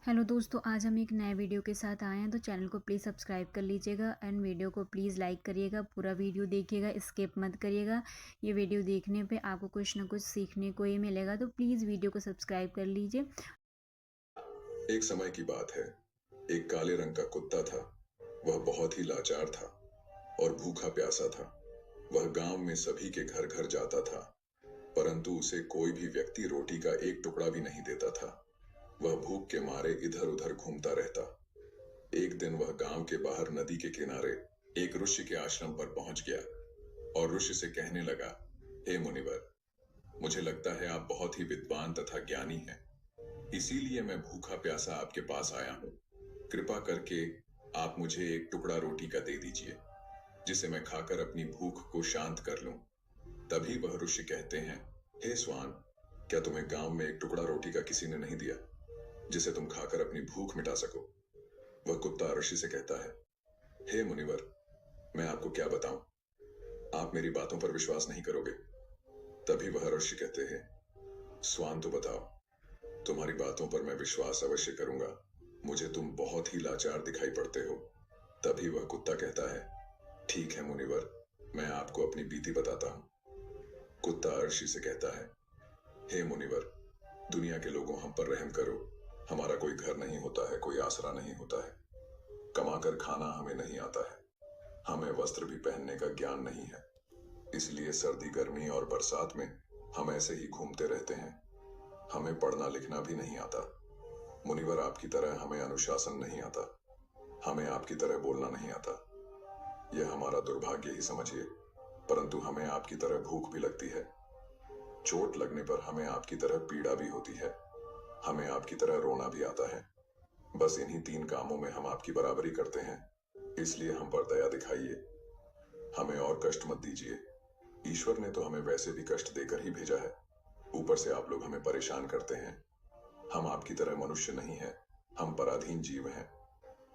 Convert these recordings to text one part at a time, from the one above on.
Hello दोस्तों, आज हम एक नए वीडियो के साथ आए हैं। तो चैनल को प्लीज़ सब्सक्राइब कर लीजिएगा एंड वीडियो को प्लीज़ लाइक करिएगा। पूरा वीडियो देखिएगा, स्किप मत करिएगा। ये वीडियो देखने पे आपको कुछ ना कुछ सीखने को ही मिलेगा, तो प्लीज़ वीडियो को सब्सक्राइब कर लीजिए। एक समय की बात है। एक काले रंग का कुत्ता था। वह बहुत ही लाचार था और भूखा प्यासा था। वह गांव में सभी के घर घर जाता था, परंतु उसे कोई भी व्यक्ति रोटी का एक टुकड़ा भी नहीं देता था। वह भूख के मारे इधर उधर घूमता रहता। एक दिन वह गांव के बाहर नदी के किनारे एक ऋषि के आश्रम पर पहुंच गया और ऋषि से कहने लगा, हे मुनिवर, मुझे लगता है आप बहुत ही विद्वान तथा ज्ञानी हैं। इसीलिए मैं भूखा प्यासा आपके पास आया हूँ। कृपा करके आप मुझे एक टुकड़ा रोटी का दे दीजिए, जिसे मैं खाकर अपनी भूख को शांत कर लूं। तभी वह ऋषि कहते हैं, हे स्वान, क्या तुम्हें गांव में एक टुकड़ा रोटी का किसी ने नहीं दिया, जिसे तुम खाकर अपनी भूख मिटा सको? वह कुत्ता ऋषि से कहता है, हे मुनिवर, मैं आपको क्या बताऊं, आप मेरी बातों पर विश्वास नहीं करोगे। तभी वह ऋषि कहते हैं, स्वान तो बताओ, तुम्हारी बातों पर मैं विश्वास अवश्य करूंगा। मुझे तुम बहुत ही लाचार दिखाई पड़ते हो। तभी वह कुत्ता कहता है, ठीक है मुनिवर, मैं आपको अपनी बीती बताता हूँ। कुत्ता ऋषि से कहता है, हे मुनिवर, दुनिया के लोगों, हम पर रहम करो। हमारा कोई घर नहीं होता है, कोई आसरा नहीं होता है। कमाकर खाना हमें नहीं आता है। हमें वस्त्र भी पहनने का ज्ञान नहीं है। इसलिए सर्दी, गर्मी और बरसात में हम ऐसे ही घूमते रहते हैं। हमें पढ़ना लिखना भी नहीं आता। मुनिवर, आपकी तरह हमें अनुशासन नहीं आता। हमें आपकी तरह बोलना नहीं आता। यह हमारा दुर्भाग्य ही समझिए, परंतु हमें आपकी तरह भूख भी लगती है। चोट लगने पर हमें आपकी तरह पीड़ा भी होती है। हमें आपकी तरह रोना भी आता है। बस इन्हीं 3 कामों में हम आपकी बराबरी करते हैं। इसलिए हम पर दया दिखाइए। हमें और कष्ट मत दीजिए। ईश्वर ने तो हमें वैसे भी कष्ट देकर ही भेजा है। ऊपर से आप लोग हमें परेशान करते हैं। हम आपकी तरह मनुष्य नहीं हैं। हम पराधीन जीव हैं।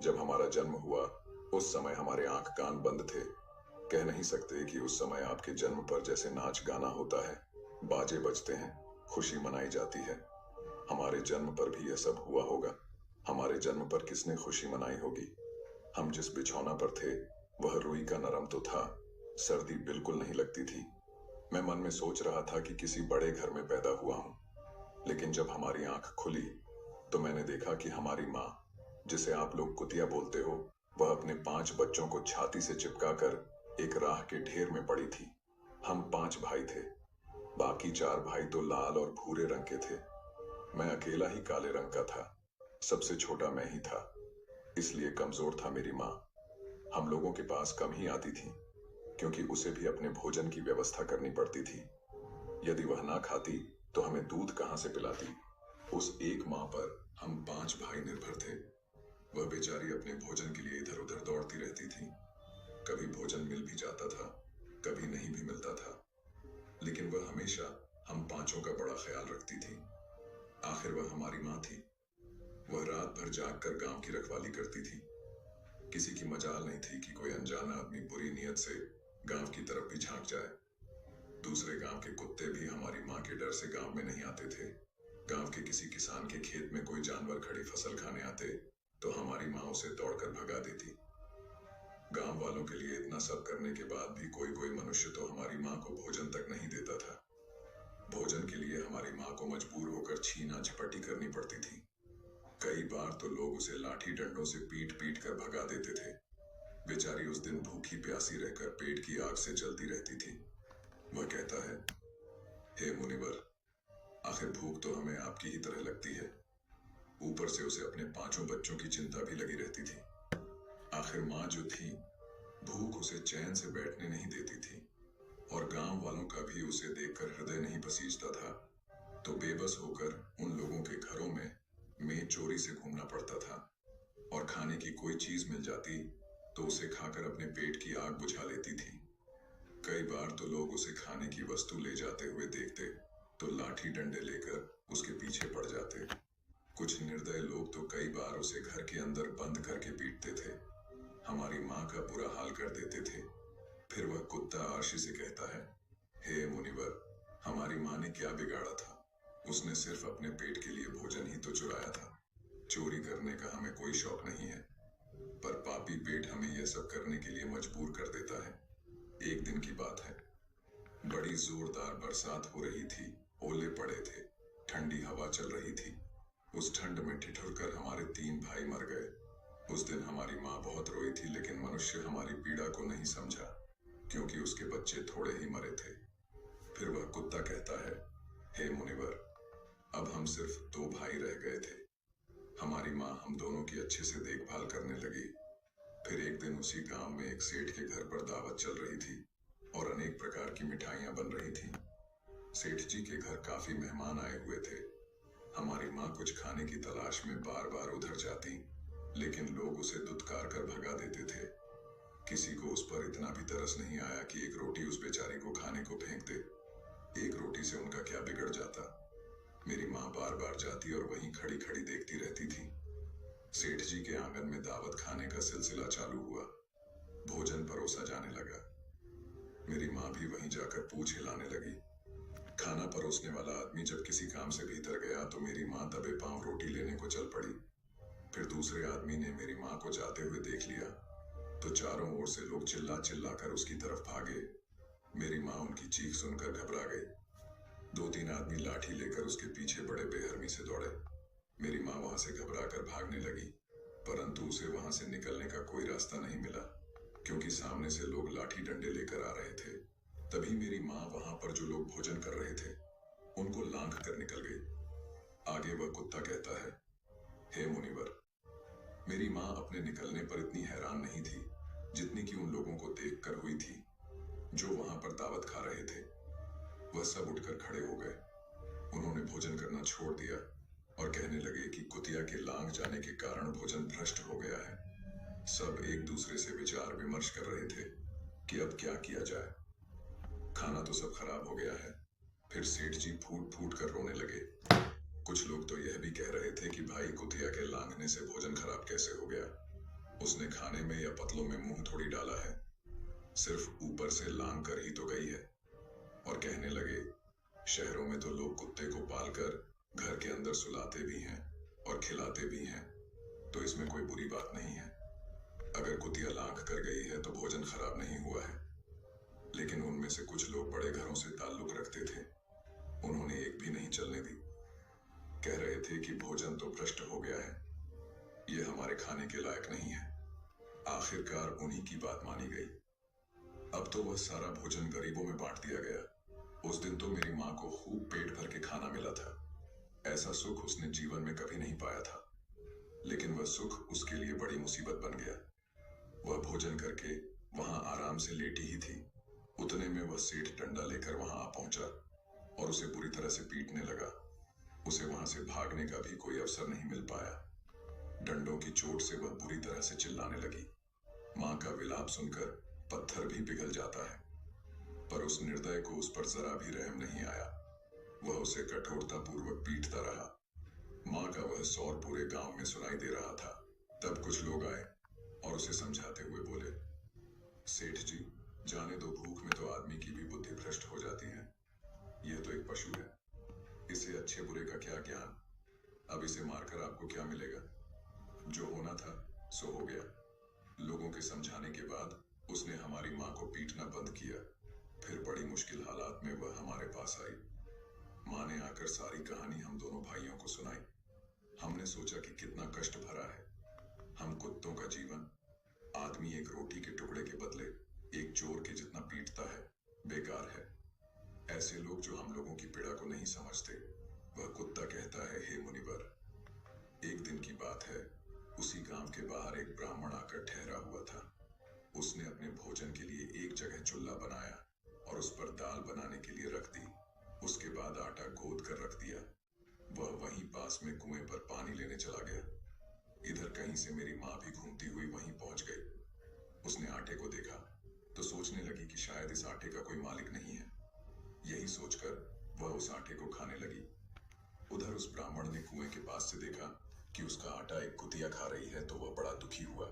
जब हमारा जन्म हुआ, उस समय हमारे आंख कान बंद थे। कह नहीं सकते कि उस समय आपके जन्म पर जैसे नाच गाना होता है, बाजे बजते हैं, खुशी मनाई जाती है, हमारे जन्म पर भी यह सब हुआ होगा। हमारे जन्म पर किसने खुशी मनाई होगी? हम जिस बिछौना पर थे, वह रुई का नरम तो था, सर्दी बिल्कुल नहीं लगती थी। मैं मन में सोच रहा था कि किसी बड़े घर में पैदा हुआ हूं। लेकिन जब हमारी आंख खुली, तो मैंने देखा कि हमारी माँ, जिसे आप लोग कुतिया बोलते हो, वह अपने 5 बच्चों को छाती से चिपकाकर एक राह के ढेर में पड़ी थी। हम 5 भाई थे। बाकी 4 भाई तो लाल और भूरे रंग के थे। मैं अकेला ही काले रंग का था। सबसे छोटा मैं ही था। इसलिए कमजोर था मेरी माँ। हम लोगों के पास कम ही आती थी, क्योंकि उसे भी अपने भोजन की व्यवस्था करनी पड़ती थी। यदि वह ना खाती तो हमें दूध कहां से पिलाती? उस एक माँ पर हम 5 भाई निर्भर थे। वह बेचारी अपने भोजन के लिए इधर उधर दौड़ती रहती थी। कभी भोजन मिल भी जाता था, कभी नहीं भी मिलता था, लेकिन वह हमेशा हम पांचों का बड़ा ख्याल रखती थी। आखिर वह हमारी माँ थी। वह रात भर जाग कर गांव की रखवाली करती थी। किसी की मजाल नहीं थी कि कोई अनजाना आदमी बुरी नीयत से गांव की तरफ भी झांक जाए। दूसरे गांव के कुत्ते भी हमारी माँ के डर से गांव में नहीं आते थे। गांव के किसी किसान के खेत में कोई जानवर खड़ी फसल खाने आते, तो हमारी माँ उसे दौड़कर भगा देती। गांव वालों के लिए इतना सब करने के बाद भी कोई कोई मनुष्य तो हमारी माँ को भोजन तक नहीं देता था। भोजन के लिए हमारी माँ को मजबूर होकर छीना झपटी करनी पड़ती थी। कई बार तो लोग उसे लाठी डंडों से पीट पीट कर भगा देते थे। बेचारी उस दिन भूखी प्यासी रहकर पेट की आग से जलती रहती थी। वह कहता है, हे मुनिवर, आखिर भूख तो हमें आपकी ही तरह लगती है। ऊपर से उसे अपने 5 बच्चों की चिंता भी लगी रहती थी। आखिर माँ जो थी, भूख उसे चैन से बैठने नहीं देती थी, और गांव वालों का भी उसे देखकर हृदय नहीं पसीजता था। तो बेबस होकर उन लोगों के घरों में चोरी से घूमना पड़ता था, और खाने की कोई चीज मिल जाती तो उसे खाकर अपने पेट की आग बुझा लेती थी। कई बार तो लोग उसे खाने की वस्तु ले जाते हुए देखते तो लाठी डंडे लेकर उसके पीछे पड़ जाते। कुछ निर्दय लोग तो कई बार उसे घर के अंदर बंद करके पीटते थे। हमारी माँ का बुरा हाल कर देते थे। फिर वह कुत्ता आशी से कहता है, हे मुनिवर, हमारी माँ ने क्या बिगाड़ा था? उसने सिर्फ अपने पेट के लिए भोजन ही तो चुराया था। चोरी करने का हमें कोई शौक नहीं है, पर पापी पेट हमें यह सब करने के लिए मजबूर कर देता है। एक दिन की बात है, बड़ी जोरदार बरसात हो रही थी, ओले पड़े थे, ठंडी हवा चल रही थी। उस ठंड में ठिठुर कर हमारे 3 भाई मर गए। उस दिन हमारी माँ बहुत रोई थी, लेकिन मनुष्य हमारी पीड़ा को नहीं समझा, क्योंकि उसके बच्चे थोड़े ही मरे थे। फिर वह कुत्ता कहता है, हे मुनिवर, अब हम सिर्फ 2 भाई रह गए थे। हमारी माँ हम दोनों की अच्छे से देखभाल करने लगी। फिर एक दिन उसी गांव में एक सेठ के घर पर दावत चल रही थी और अनेक प्रकार की मिठाइयां बन रही थी। सेठ जी के घर काफी मेहमान आए हुए थे। हमारी माँ कुछ खाने की तलाश में बार बार उधर जाती, लेकिन लोग उसे दुत्कार कर भगा देते थे। किसी को उस पर इतना भी तरस नहीं आया कि एक रोटी उस बेचारी को खाने को फेंक दे। एक रोटी से उनका क्या बिगड़ जाता। मेरी माँ बार बार जाती और वहीं खड़ी खड़ी देखती रहती थी। सेठ जी के आंगन में दावत खाने का सिलसिला चालू हुआ। भोजन परोसा जाने लगा। मेरी माँ भी वहीं जाकर पूंछ हिलाने लगी। खाना परोसने वाला आदमी जब किसी काम से भीतर गया तो मेरी माँ दबे पांव रोटी लेने को चल पड़ी। फिर दूसरे आदमी ने मेरी माँ को जाते हुए देख लिया तो चारों ओर से लोग चिल्ला चिल्ला कर उसकी तरफ भागे। मेरी माँ उनकी चीख सुनकर घबरा गई। 2-3 आदमी लाठी लेकर उसके पीछे बड़े बेरहमी से दौड़े। मेरी माँ वहां से घबरा कर भागने लगी, परंतु उसे वहां से निकलने का कोई रास्ता नहीं मिला, क्योंकि सामने से लोग लाठी डंडे लेकर आ रहे थे। तभी मेरी माँ वहां पर जो लोग भोजन कर रहे थे उनको लांघ कर निकल गई। आगे वह कुत्ता कहता है, हे मुनिवर, मेरी माँ अपने निकलने पर इतनी हैरान नहीं थी जितनी कि उन लोगों को देखकर हुई थी जो वहां पर दावत खा रहे थे। वह सब उठकर खड़े हो गए। उन्होंने भोजन करना छोड़ दिया और कहने लगे कि कुतिया के लांघ जाने के कारण भोजन भ्रष्ट हो गया है। सब एक दूसरे से विचार विमर्श कर रहे थे कि अब क्या किया जाए। खाना तो सब खराब हो गया है। फिर सेठ जी फूट फूट कर रोने लगे। कुछ लोग तो यह भी कह रहे थे कि भाई कुतिया के लांघने से भोजन खराब कैसे हो गया। उसने खाने में या पतलों में मुंह थोड़ी डाला है, सिर्फ ऊपर से लांघ कर ही तो गई है। और कहने लगे, शहरों में तो लोग कुत्ते को पालकर घर के अंदर सुलाते भी हैं और खिलाते भी हैं, तो इसमें कोई बुरी बात नहीं है। अगर कुतिया लांघ कर गई है तो भोजन खराब नहीं हुआ है। लेकिन उनमें से कुछ लोग बड़े घरों से ताल्लुक रखते थे, उन्होंने एक भी नहीं चलने दी। कह रहे थे कि भोजन तो भ्रष्ट हो गया है, ये हमारे खाने के लायक नहीं है। आखिरकार उन्हीं की बात मानी गई। अब तो वह सारा भोजन गरीबों में बांट दिया गया। उस दिन तो मेरी माँ को खूब पेट भर के खाना मिला था। ऐसा सुख उसने जीवन में कभी नहीं पाया था, लेकिन वह सुख उसके लिए बड़ी मुसीबत बन गया। वह भोजन करके वहां आराम से लेटी ही थी, उतने में वह सेठ डंडा लेकर वहां आ पहुंचा और उसे बुरी तरह से पीटने लगा। उसे वहां से भागने का भी कोई अवसर नहीं मिल पाया। डंडों की चोट से वह बुरी तरह से चिल्लाने लगी। माँ का विलाप सुनकर पत्थर भी पिघल जाता है, पर उस निर्दय को उस पर जरा भी रहम नहीं आया। वह उसे कठोरता पूर्वक पीटता रहा। माँ का वह सौर पूरे गांव में सुनाई दे रहा था। तब कुछ लोग आए और उसे समझाते हुए बोले, सेठ जी, जाने दो, भूख में तो आदमी की भी बुद्धि भ्रष्ट हो जाती है। यह तो एक पशु है, इसे अच्छे बुरे का क्या ज्ञान। अब इसे मारकर आपको क्या मिलेगा। जो होना था सो हो गया। लोगों के समझाने के बाद उसने हमारी माँ को पीटना बंद किया। फिर बड़ी मुश्किल हालात में वह हमारे पास आई। माँ ने आकर सारी कहानी हम दोनों भाइयों को सुनाई। हमने सोचा कि कितना कष्ट भरा है। हम कुत्तों का जीवन, आदमी एक रोटी के टुकड़े के बदले एक चोर के जितना पीटता है, बेकार है। ऐसे लोग जो हम लोगों की पीड़ा को नहीं समझते। वह कुत्ता कहता है, हे मुनिवर, एक दिन की बात है, उसी गांव के बाहर एक ब्राह्मण आकर ठहरा हुआ था। उसने अपने भोजन के लिए एक जगह चूल्हा बनाया और उस पर दाल बनाने के लिए रख दी। उसके बाद आटा गोद कर रख दिया। वह वहीं पास में कुएं पर पानी लेने चला गया। इधर कहीं से मेरी माँ भी घूमती हुई वहीं पहुंच गई। उसने आटे को देखा तो सोचने लगी कि शायद इस आटे का कोई मालिक नहीं है। यही सोचकर वह उस आटे को खाने लगी। उधर उस ब्राह्मण ने कुएं के पास से देखा कि उसका आटा एक कुतिया खा रही है, तो वह बड़ा दुखी हुआ।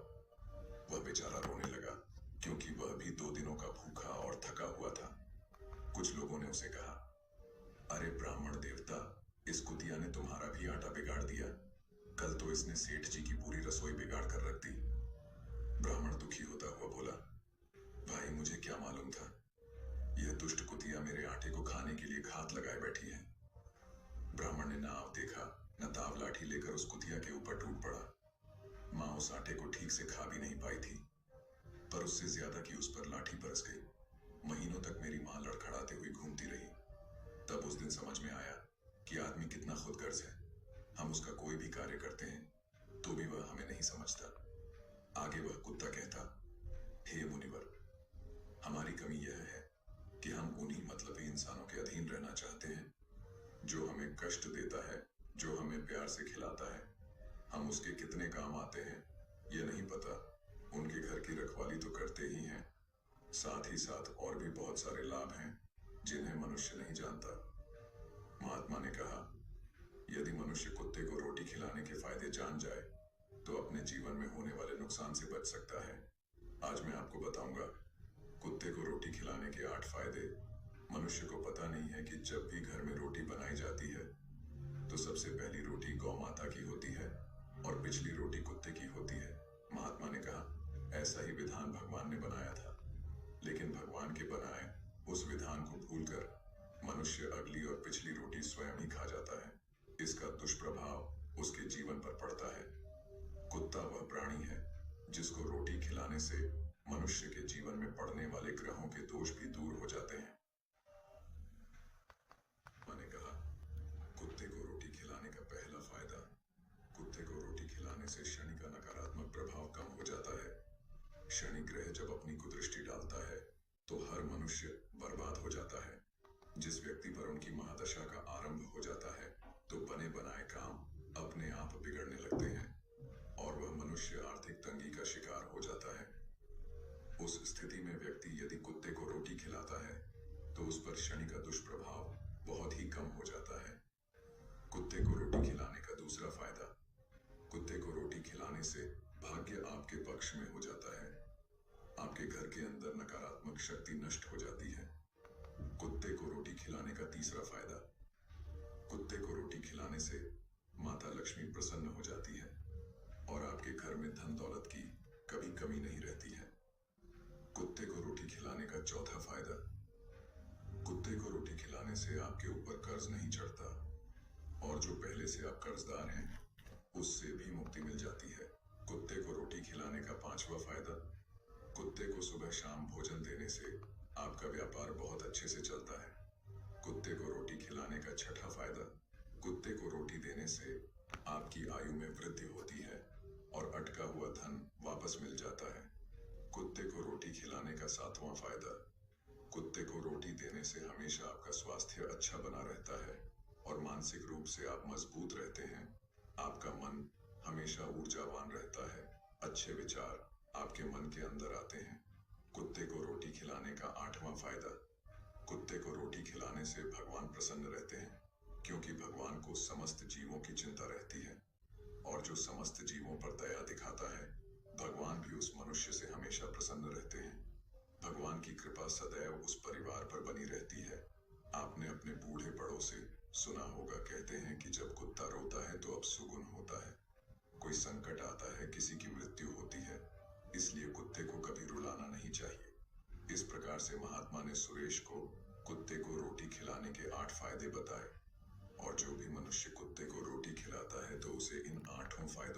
वह बेचारा रोने लगा, क्योंकि वह भी 2 दिनों का भूखा और थका हुआ था। कुछ लोगों ने उसे कहा, अरे ब्राह्मण देवता, इस कुतिया ने तुम्हारा भी आटा बिगाड़ दिया। कल तो इसने सेठ जी की पूरी रसोई बिगाड़ कर रख दी। ब्राह्मण दुखी होता हुआ बोला, भाई मुझे क्या मालूम था, यह दुष्ट कुतिया मेरे आटे को खाने के लिए घात लगाए बैठी है। ब्राह्मण ने न आव देखा न ताव लाठी लेकर उस कुतिया के ऊपर टूट पड़ा। माँ उस आटे को ठीक से खा भी नहीं पाई थी, पर उससे ज्यादा की उस पर लाठी बरस गई। महीनों तक मेरी माँ लड़खड़ाते हुई घूमती रही। तब उस दिन समझ में आया कि आदमी कितना खुदगर्ज है। हम उसका कोई भी कार्य करते हैं तो भी वह हमें नहीं समझता। आगे वह कुत्ता कहता, हे मुनिवर, हमारी कमी यह है कि हम उन्हीं मतलबी इंसानों के अधीन रहना चाहते हैं जो हमें कष्ट देता है, जो हमें प्यार से खिलाता है। हम उसके कितने काम आते हैं ये नहीं पता। उनके घर की रखवाली तो करते ही हैं, साथ ही साथ और भी बहुत सारे लाभ हैं जिन्हें मनुष्य नहीं जानता। महात्मा ने कहा, यदि मनुष्य कुत्ते को रोटी खिलाने के फायदे जान जाए तो अपने जीवन में होने वाले नुकसान से बच सकता है। आज मैं आपको बताऊंगा कुत्ते को रोटी खिलाने के 8 फायदे। मनुष्य को पता नहीं है कि जब भी घर में रोटी बनाई जाती है तो सबसे पहली रोटी गौ माता की होती है और पिछली रोटी कुत्ते की होती है। महात्मा ने कहा, ऐसा ही विधान भगवान ने बनाया था, लेकिन भगवान के बनाए उस विधान को भूलकर मनुष्य अगली और पिछली रोटी स्वयं ही खा जाता है। इसका दुष्प्रभाव उसके जीवन पर पड़ता है। कुत्ता वह प्राणी है जिसको रोटी खिलाने से मनुष्य के जीवन में पड़ने वाले ग्रहों के दोष भी दूर हो जाते हैं। मैंने कहा, कुत्ते को रोटी खिलाने का पहला फायदा, कुत्ते को रोटी खिलाने से शनि का नकारात्मक प्रभाव कम हो जाता है। शनि ग्रह जब अपनी कुदृष्टि डालता है तो हर मनुष्य बर्बाद हो जाता है। जिस व्यक्ति पर उनकी महादशा का आरंभ हो जाता है तो बने बनाए काम अपने आप बिगड़ने लगते हैं और वह मनुष्य आर्थिक तंगी का शिकार हो जाता है। उस स्थिति में व्यक्ति यदि कुत्ते को रोटी खिलाता है तो उस पर शनि का दुष्प्रभाव बहुत ही कम हो जाता है। कुत्ते को रोटी खिलाने का दूसरा फायदा, कुत्ते को रोटी खिलाने से भाग्य आपके पक्ष में हो जाता है। आपके घर के अंदर नकारात्मक शक्ति नष्ट हो जाती है। कुत्ते को रोटी खिलाने का तीसरा फायदा, कुत्ते को रोटी खिलाने से माता लक्ष्मी प्रसन्न हो जाती है और आपके घर में धन दौलत की कभी कमी नहीं रहती है। कुत्ते को रोटी खिलाने का चौथा फायदा, कुत्ते को रोटी खिलाने से आपके ऊपर कर्ज नहीं चढ़ता और जो पहले से आप कर्जदार हैं उससे भी मुक्ति मिल जाती है। कुत्ते को रोटी खिलाने का पांचवा फायदा, कुत्ते को सुबह शाम भोजन देने से आपका व्यापार बहुत अच्छे से चलता है। कुत्ते को रोटी खिलाने का छठा फायदा, कुत्ते को रोटी देने से आपकी आयु में वृद्धि होती है और अटका हुआ धन वापस मिल जाता है। कुत्ते को रोटी खिलाने का सातवां फायदा, कुत्ते को रोटी देने से हमेशा आपका स्वास्थ्य अच्छा बना रहता है और मानसिक रूप से आप मजबूत रहते हैं। आपका मन हमेशा ऊर्जावान रहता है, अच्छे विचार आपके मन के अंदर आते हैं। कुत्ते को रोटी खिलाने का आठवां फायदा, कुत्ते को रोटी खिलाने से भगवान प्रसन्न रहते हैं क्योंकि भगवान को समस्त जीवों की चिंता रहती है और जो समस्त जीवों पर दया दिखाता है भगवान भी उस मनुष्य से हमेशा प्रसन्न रहते हैं। भगवान की कृपा सदैव उस परिवार पर बनी रहती है। आपने अपने बूढ़े बड़ों से सुना होगा, कहते हैं कि जब कुत्ता रोता है तो अब सुगुन होता है। कोई संकट आता है, किसी की मृत्यु होती है, इसलिए कुत्ते को कभी रुलाना नहीं चाहिए। इस प्रकार से महात्मा ने सुरेश को कुत्ते को रोटी खिलाने के 8 फायदे बताए और जो भी मनुष्य कुत्ते को रोटी खिलाता है तो उसे इन 8 फायदों